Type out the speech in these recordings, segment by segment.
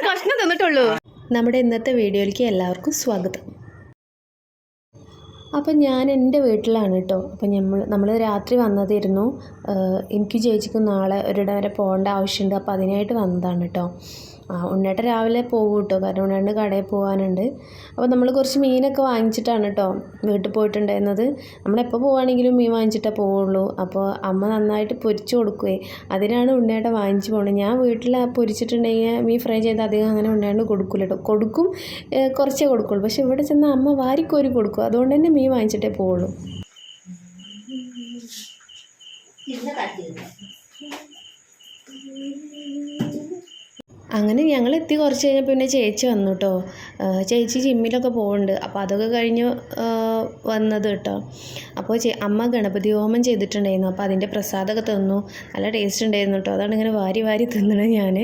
കഷ്ണം തന്നിട്ടുള്ളൂ. നമ്മുടെ ഇന്നത്തെ വീഡിയോയിലേക്ക് എല്ലാവർക്കും സ്വാഗതം. അപ്പം ഞാൻ എൻ്റെ വീട്ടിലാണ് കേട്ടോ. അപ്പം നമ്മൾ രാത്രി വന്നതായിരുന്നു. എനിക്ക് ചേച്ചിക്ക് നാളെ ഒരിടം വരെ പോകേണ്ട ആവശ്യമുണ്ട്. അപ്പോൾ അതിനായിട്ട് വന്നതാണ് കേട്ടോ. ഉണ്ണേട്ട രാവിലെ പോകും കേട്ടോ, കാരണം ഉണ്ണേട്ട കടയിൽ പോകാനുണ്ട്. അപ്പോൾ നമ്മൾ കുറച്ച് മീനൊക്കെ വാങ്ങിച്ചിട്ടാണ് കേട്ടോ വീട്ടിൽ പോയിട്ടുണ്ടായിരുന്നത്. നമ്മളെപ്പോൾ പോവുകയാണെങ്കിലും മീൻ വാങ്ങിച്ചിട്ടേ പോവുള്ളൂ. അപ്പോൾ അമ്മ നന്നായിട്ട് പൊരിച്ച് കൊടുക്കുകയെ, അതിനാണ് ഉണ്ണേട്ട വാങ്ങിച്ച് പോകുന്നത്. ഞാൻ വീട്ടിൽ പൊരിച്ചിട്ടുണ്ടെങ്കിൽ മീൻ ഫ്രൈ ചെയ്ത് അധികം അങ്ങനെ ഉണ്ണേണ്ട് കൊടുക്കില്ല കേട്ടോ. കൊടുക്കും, കുറച്ചേ കൊടുക്കുള്ളൂ. പക്ഷേ ഇവിടെ ചെന്ന് അമ്മ വാരിക്കോരി കൊടുക്കും. അതുകൊണ്ട് തന്നെ മീൻ വാങ്ങിച്ചിട്ടേ പോവുള്ളൂ. അങ്ങനെ ഞങ്ങൾ എത്തി കുറച്ച് കഴിഞ്ഞപ്പോൾ പിന്നെ ചേച്ചി വന്നു കേട്ടോ. ചേച്ചി ജിമ്മിലൊക്കെ പോകുന്നുണ്ട്. അപ്പോൾ അതൊക്കെ കഴിഞ്ഞ് വന്നത് കേട്ടോ. അപ്പോൾ അമ്മ ഗണപതി ഹോമം ചെയ്തിട്ടുണ്ടായിരുന്നു. അപ്പോൾ അതിൻ്റെ പ്രസാദമൊക്കെ തന്നു. നല്ല ടേസ്റ്റ് ഉണ്ടായിരുന്നു കേട്ടോ. അതാണ് ഇങ്ങനെ വാരി വാരി തിന്നണത് ഞാൻ.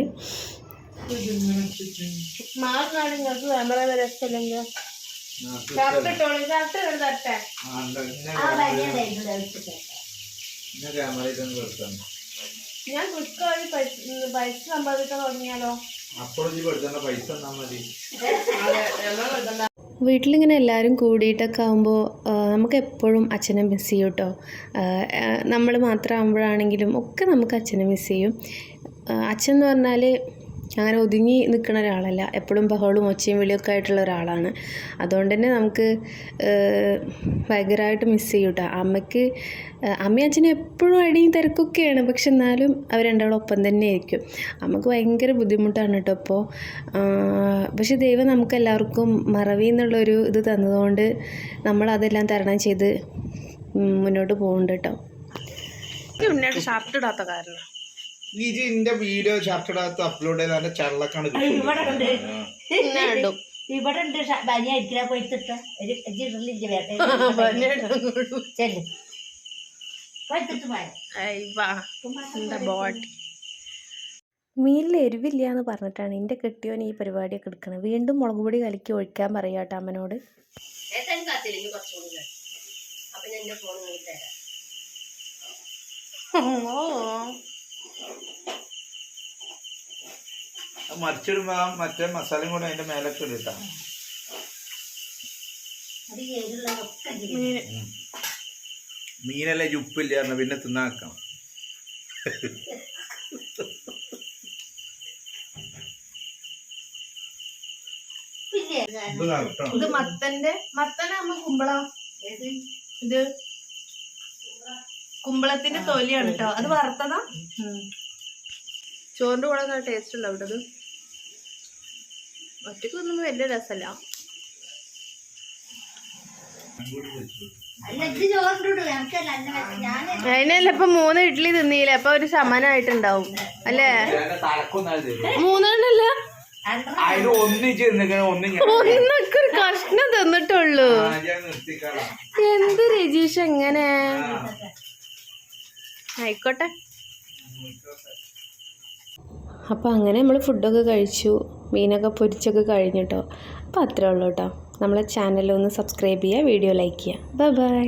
ഞാൻ പൈസ സമ്പാദിക്കാൻ തുടങ്ങിയാലോ? വീട്ടിലിങ്ങനെ എല്ലാവരും കൂടിയിട്ടൊക്കെ ആകുമ്പോൾ നമുക്ക് എപ്പോഴും അച്ഛനെ മിസ് ചെയ്യും കേട്ടോ. നമ്മൾ മാത്രം ആകുമ്പോഴാണെങ്കിലും ഒക്കെ നമുക്ക് അച്ഛനെ മിസ് ചെയ്യും. അച്ഛൻ എന്ന് പറഞ്ഞാൽ അങ്ങനെ ഒതുങ്ങി നിൽക്കുന്ന ഒരാളല്ല, എപ്പോഴും ബഹളവും ഒച്ചയും വിളിയൊക്കെ ആയിട്ടുള്ള ഒരാളാണ്. അതുകൊണ്ട് തന്നെ നമുക്ക് ഭയങ്കരമായിട്ട് മിസ് ചെയ്യും കേട്ടോ. അമ്മയും അച്ഛനും എപ്പോഴും അടിയും തിരക്കൊക്കെയാണ്, പക്ഷെ എന്നാലും അവർ രണ്ടാളും ഒപ്പം തന്നെ ആയിരിക്കും. അമ്മക്ക് ഭയങ്കര ബുദ്ധിമുട്ടാണ് കേട്ടോ ഇപ്പോൾ. പക്ഷെ ദൈവം നമുക്ക് എല്ലാവർക്കും മറവി എന്നുള്ളൊരു ഇത് തന്നതുകൊണ്ട് നമ്മളതെല്ലാം തരണം ചെയ്ത് മുന്നോട്ട് പോകുന്നുണ്ട് കേട്ടോ. ഷർട്ട് ഇടാത്ത കാരണം വീഡിയോ ഷർട്ട് അപ്ലോഡ് ചെയ്ത ചള്ളക്കാണ് ഇവിടെ ഉണ്ട്. ബനിയ അടിക്കാൻ പോയിട്ടിട്ട മീനിൽ എരിവില്ല എന്ന് പറഞ്ഞിട്ടാണ് എൻ്റെ കെട്ടിയോൻ ഈ പരിപാടിയൊക്കെ എടുക്കുന്നത്. വീണ്ടും മുളക് പൊടി കലക്കി ഒഴിക്കാൻ പറയാട്ടോ അമ്മനോട്. മറിച്ചിടുമ്പോ മറ്റേ മസാലയും കൂടെ അതിന്റെ മേലൊക്കെ ഇട്ടാ മീനല്ലേ ഉപ്പില്ല പിന്നെ തിന്നാക്കാം. ഇത് മത്തനാകുമ്പോ ഇത് കുമ്പളത്തിന്റെ തൊലിയാണ് കേട്ടോ. അത് വറുത്തതാ. ചോറിന്റെ കൂടെ നല്ല ടേസ്റ്റ് ഉള്ള അവിടെ. അത് ഒറ്റക്ക് ഒന്നും വലിയ രസമല്ല. അതിനല്ല ഇപ്പൊ 3 ഇഡ്ഡലി തിന്നില്ലേ, അപ്പൊ ഒരു സമാനായിട്ടുണ്ടാവും അല്ലേ? 3 ഒന്നൊക്കെ ഒരു കഷ്ണം തിന്നിട്ടുള്ളൂ. എന്ത് രജീഷ് എങ്ങനെ ആയിക്കോട്ടെ. അപ്പോൾ അങ്ങനെ നമ്മൾ ഫുഡൊക്കെ കഴിച്ചു, മീനൊക്കെ പൊരിച്ചൊക്കെ കഴിഞ്ഞിട്ടോ. അപ്പോൾ അത്രേ ഉള്ളൂ കേട്ടോ. നമ്മളെ ചാനലൊന്ന് സബ്സ്ക്രൈബ് ചെയ്യുക, വീഡിയോ ലൈക്ക് ചെയ്യുക. Bye bye.